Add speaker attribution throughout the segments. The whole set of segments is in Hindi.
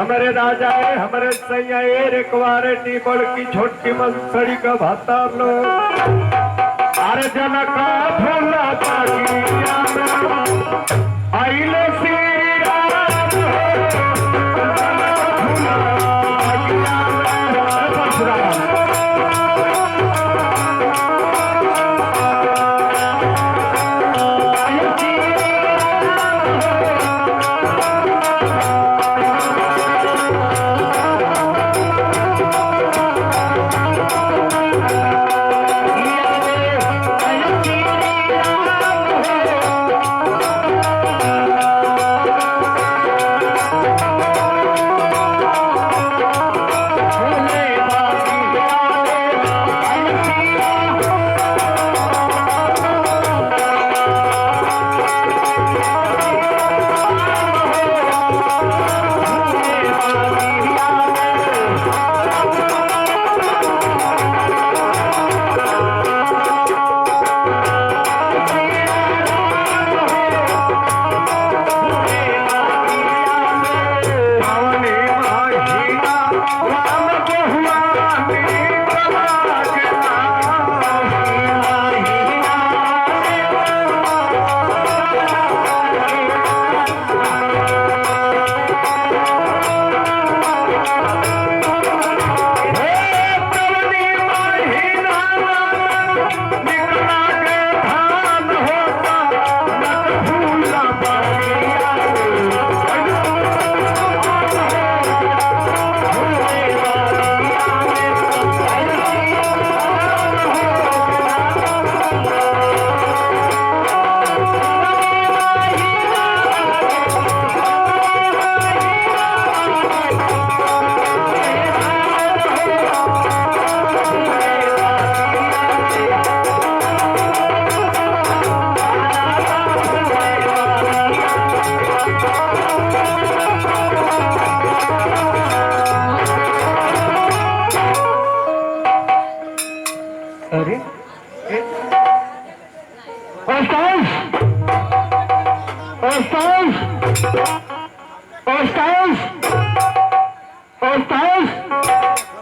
Speaker 1: हमारे राजा है हमारे सैया रेकवारे टीबड़ की छोटी मंसड़ी का भाता लो अरे जनका भोला आइले श्री राम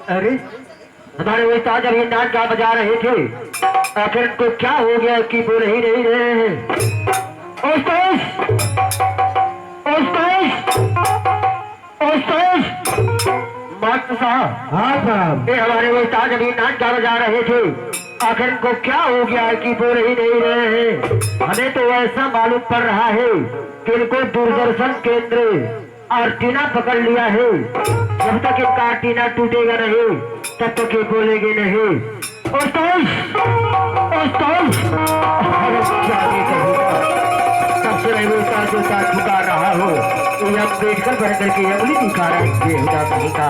Speaker 2: अरे हमारे उस्ताद अभी नाच गा बजा रहे थे, आखिर इनको क्या हो गया कि बोल ही नहीं रहे हैं। उस्ताद, उस्ताद, उस्ताद, मास्टर साहब।
Speaker 1: हाँ साहब।
Speaker 2: ये हमारे उस्ताद अभी नाच गा बजा रहे थे, आखिर इनको क्या हो गया कि बोल ही नहीं रहे हैं। हमें तो ऐसा मालूम पड़ रहा है कि इनको दूरदर्शन केंद्र आर्टिना पकड़ लिया है। जब तक इनका आर्टिना टूटेगा नहीं तब तक ये बोलेंगे नहीं। उस्ताद, उस्ताद, सबसे नहीं उस्ताद जो साथ पुकार रहा हो ये अम्बेडकर बनकर की अगली दिखा रहा है बेहुदा कहीं का।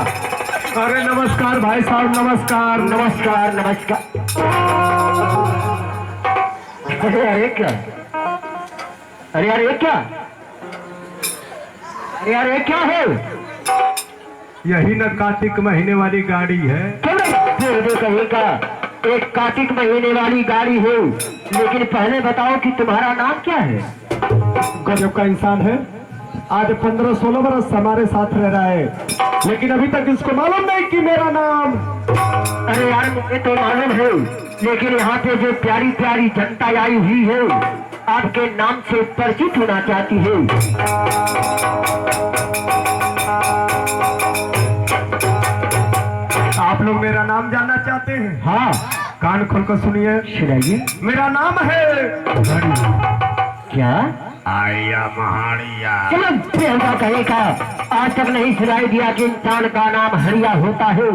Speaker 1: अरे नमस्कार भाई साहब, नमस्कार
Speaker 2: नमस्कार नमस्कार। अरे क्या, अरे यार ये क्या, अरे यार ये क्या है।
Speaker 1: यही न कार्तिक महीने वाली गाड़ी है।
Speaker 2: कहीं का एक कार्तिक महीने वाली गाड़ी है, लेकिन पहले बताओ कि तुम्हारा नाम क्या है।
Speaker 1: गजब का इंसान है, आज 15-16 बरस हमारे साथ रह रहा है, लेकिन अभी तक इसको मालूम नहीं कि मेरा नाम।
Speaker 2: अरे यार मुझे तो मालूम है, लेकिन यहाँ पे जो प्यारी प्यारी जनता आई हुई है आपके नाम से परिचित होना चाहती है।
Speaker 1: आप लोग मेरा नाम जानना चाहते हैं?
Speaker 2: हाँ,
Speaker 1: कान खोलकर सुनिए।
Speaker 2: सुनाइए।
Speaker 1: मेरा नाम है
Speaker 2: क्या?
Speaker 1: आया महाड़िया।
Speaker 2: चलो बेहुदा कहीं का, आज तक नहीं सुनाई दिया कि इंसान का नाम हरिया होता है।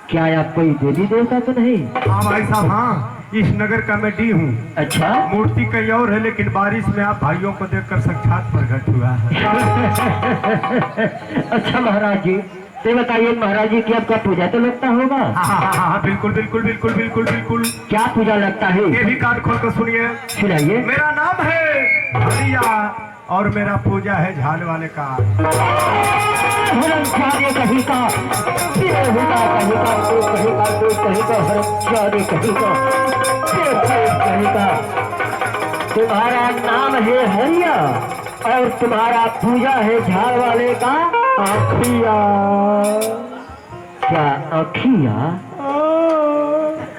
Speaker 2: क्या आप कोई देवी देवता तो नहीं?
Speaker 1: हाँ भाई साहब, हाँ इस नगर का मैं डी हूँ।
Speaker 2: अच्छा,
Speaker 1: मूर्ति कहीं और है, लेकिन बारिश में आप भाइयों को देखकर साक्षात प्रकट हुआ है।
Speaker 2: अच्छा महाराज जी, तो बताइए महाराज जी की आपका पूजा तो लगता होगा?
Speaker 1: हाँ, बिल्कुल बिल्कुल बिल्कुल बिल्कुल बिल्कुल।
Speaker 2: क्या पूजा लगता है?
Speaker 1: ये भी कान खोल कर सुनिए।
Speaker 2: सुनाइए।
Speaker 1: मेरा नाम है हरिया और मेरा पूजा है झाल वाले का।
Speaker 2: कहीं का तुम्हारा नाम है हरिया और तुम्हारा पूजा है झाड़ वाले का
Speaker 1: आखिया।
Speaker 2: क्या अखिया?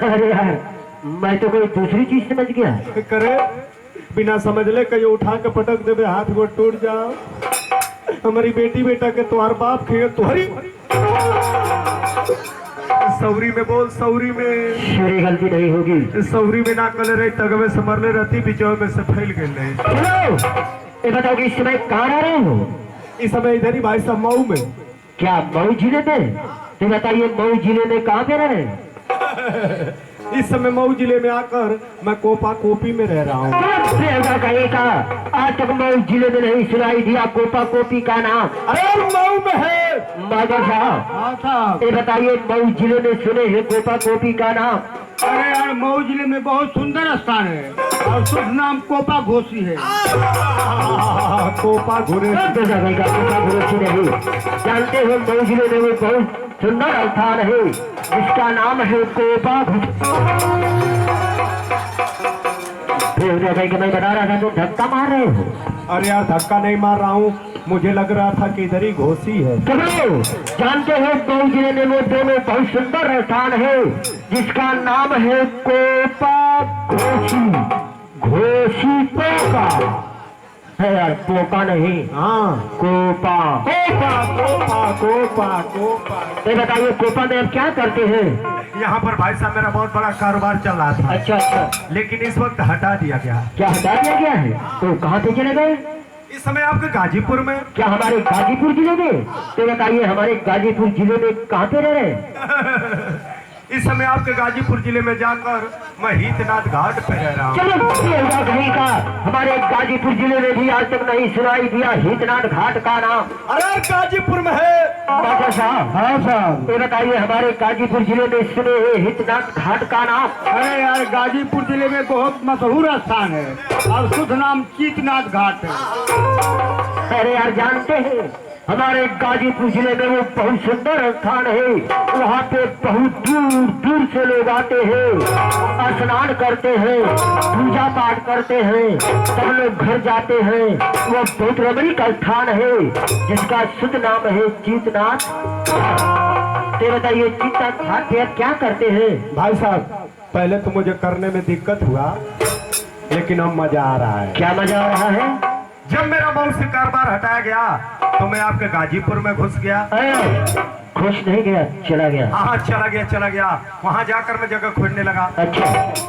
Speaker 2: अरे यार मैं तो कोई दूसरी चीज समझ गया।
Speaker 1: करे बिना समझ ले कहीं उठा के पटक देवे, हाथ गोड़ टूट जाओ। हमारी बेटी बेटा के तुम्हार बाप खे तुम्हारी सौरी में बोल, सौरी में
Speaker 2: मेरी गलती नहीं होगी।
Speaker 1: सौरी में ना कले रही तगवे से मरले रहती, बिचौ में से फैल गए रही।
Speaker 2: चलो ये बताओ कि इस समय कहाँ रह रहे हो?
Speaker 1: इस समय इधर ही भाई साहब मऊ में। क्या
Speaker 2: मऊ जिले में? तो बताइए मऊ जिले में कहाँ पे रह रहे हैं?
Speaker 1: इस समय मऊ जिले में आकर मैं कोपा कोपी में रह रहा हूँ।
Speaker 2: कहेगा आज तक मऊ जिले में नहीं सुनाई दिया कोपा कोपी का नाम।
Speaker 1: अरे मऊ में है
Speaker 2: माधव साहब, ये बताइए मऊ जिले में सुने हैं कोपा कोपी का नाम?
Speaker 3: अरे यार मऊ जिले में बहुत सुंदर स्थान है और शुभ नाम कोपा घोसी है।
Speaker 1: कोपा घोरे
Speaker 2: कोपा घोसी नहीं जानते हो? मऊ जिले में वो बहुत सुंदर स्थान है जिसका नाम है कोपा भाई। मैं बता रहा था तुम धक्का मार रहे हो।
Speaker 1: अरे यार धक्का नहीं मार रहा हूँ, मुझे लग रहा था कि इधर ही घोसी है।
Speaker 2: जानते हो मऊ जिले में वो दोनों बहुत सुंदर स्थान है जिसका नाम है कोपा घोसी। घोसी पोका है यार, पोका नहीं।
Speaker 1: हाँ
Speaker 2: कोपा
Speaker 1: कोपा कोपा कोपा कोपा।
Speaker 2: ये बताइए कोपा में आप क्या करते हैं?
Speaker 1: यहाँ पर भाई साहब मेरा बहुत बड़ा कारोबार चल रहा था।
Speaker 2: अच्छा अच्छा,
Speaker 1: लेकिन इस वक्त हटा दिया गया।
Speaker 2: क्या हटा दिया गया है? तो कहाँ पे चले गए?
Speaker 1: इस समय आपके गाजीपुर में।
Speaker 2: क्या हमारे गाजीपुर जिले में? तो बताइए हमारे गाजीपुर जिले में कहाँ पे रह रहे हैं?
Speaker 1: इस समय आपके गाजीपुर जिले में जाकर मैं हितनाथ घाट पे रह रहा हूँ।
Speaker 2: चलो कहीं का हमारे गाजीपुर जिले में भी आज तक नहीं सुनाई दिया हितनाथ घाट का नाम।
Speaker 1: अरे गाजीपुर में है।
Speaker 2: डॉक्टर साहब, हाँ साहब, ये बताइए हमारे गाजीपुर जिले में सुने हैं हितनाथ घाट का नाम?
Speaker 3: अरे यार गाजीपुर जिले में बहुत मशहूर स्थान है और शुभ नाम चीतनाथ घाट है।
Speaker 2: अरे यार जानते हैं हमारे गाजीपुर जिले में वो बहुत सुंदर स्थान है, वहाँ पे बहुत दूर दूर से लोग आते हैं, स्नान करते हैं, पूजा पाठ करते हैं, सब लोग घर जाते हैं। वो बहुत रमणीय का स्थान है जिसका शुद्ध नाम है चीतनाथ। तो बताइए चीतनाथ घाट पे क्या करते हैं?
Speaker 1: भाई साहब पहले तो मुझे करने में दिक्कत हुआ, लेकिन अब मजा आ रहा है।
Speaker 2: क्या मजा आ रहा है?
Speaker 1: जब मेरा मऊ से कारोबार हटाया गया तो मैं आपके गाजीपुर में घुस गया।
Speaker 2: खुश नहीं गया, चला गया।
Speaker 1: हाँ चला गया। वहाँ जाकर मैं जगह खोजने लगा।
Speaker 2: अच्छा,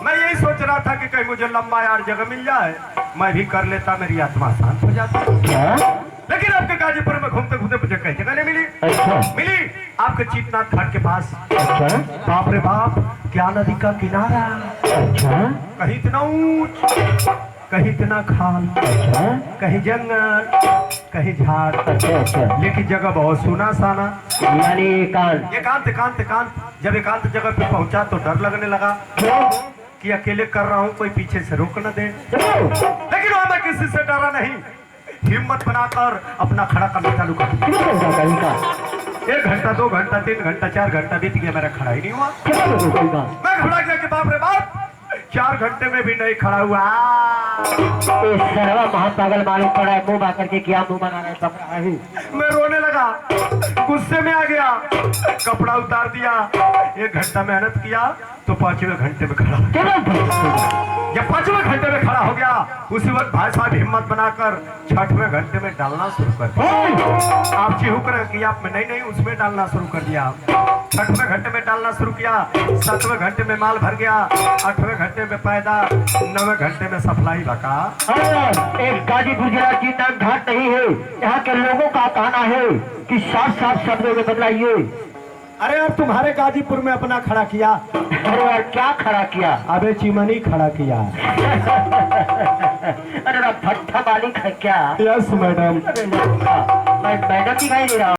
Speaker 1: मैं यही सोच रहा था कि कहीं मुझे लंबा यार जगह मिल जाए, मैं भी कर लेता, मेरी आत्मा शांत हो जाती।
Speaker 2: क्या?
Speaker 1: लेकिन आपके गाजीपुर में घूमते घूमते मुझे कहीं जगह नहीं मिली।
Speaker 2: अच्छा,
Speaker 1: मिली आपके चीतनाथ घाट के पास।
Speaker 2: अच्छा,
Speaker 1: बाप रे बाप, क्या नदी का किनारा।
Speaker 2: अच्छा,
Speaker 1: कहीं इतना ऊंच, कहीं इतना खाल,
Speaker 2: अच्छा,
Speaker 1: कहीं जंगल, कहीं झाड़।
Speaker 2: अच्छा, अच्छा,
Speaker 1: लेकिन जगह बहुत सुना साना,
Speaker 2: यानी एकांत।
Speaker 1: एकांत। जब एकांत जगह पे पहुंचा तो डर लगने लगा कि अकेले कर रहा हूँ, कोई पीछे से रोक न दे। लेकिन वहां मैं किसी से डरा नहीं, हिम्मत बनाकर अपना खड़ा करना चालू कर दिया। 1 घंटा 2 घंटा 3 घंटा 4 घंटा बीत गया, मेरा खड़ा ही नहीं हुआ। मैं खड़ा किया कि बाप रे बाप, 4 घंटे में भी नहीं खड़ा हुआ।
Speaker 2: सर्वा महापागल मालूम पड़ा है, मुंह बाकर के क्या मुंह बना रहा है।
Speaker 1: मैं रोने लगा, गुस्से में आ गया, कपड़ा उतार दिया। 1 घंटा मेहनत किया तो 5वें घंटे में खड़ा। जब 5वें घंटे में खड़ा हो गया, उसी वक्त भाई साहब हिम्मत बनाकर 6वें घंटे में डालना शुरू कर दिया। आप चिहुक रहे कि आप नहीं उसमें डालना शुरू कर दिया। 6वें घंटे में डालना शुरू किया, 7वें घंटे में माल भर गया, 8वें घंटे में पैदा, 9वें घंटे में सप्लाई बका।
Speaker 2: एक गाजीपुर जिला चीतनाथ घाट नहीं है, यहाँ के लोगों का कहना है कि साफ साफ शब्दों में बतलाइए।
Speaker 1: अरे यार तुम्हारे गाजीपुर में अपना खड़ा किया।
Speaker 2: अरे यार क्या खड़ा किया?
Speaker 1: अबे चिमनी खड़ा किया।
Speaker 2: अरे भट्टा मालिक है क्या?
Speaker 1: Yes madam.
Speaker 2: मैं मैडम दिखाई दे रहा हूँ।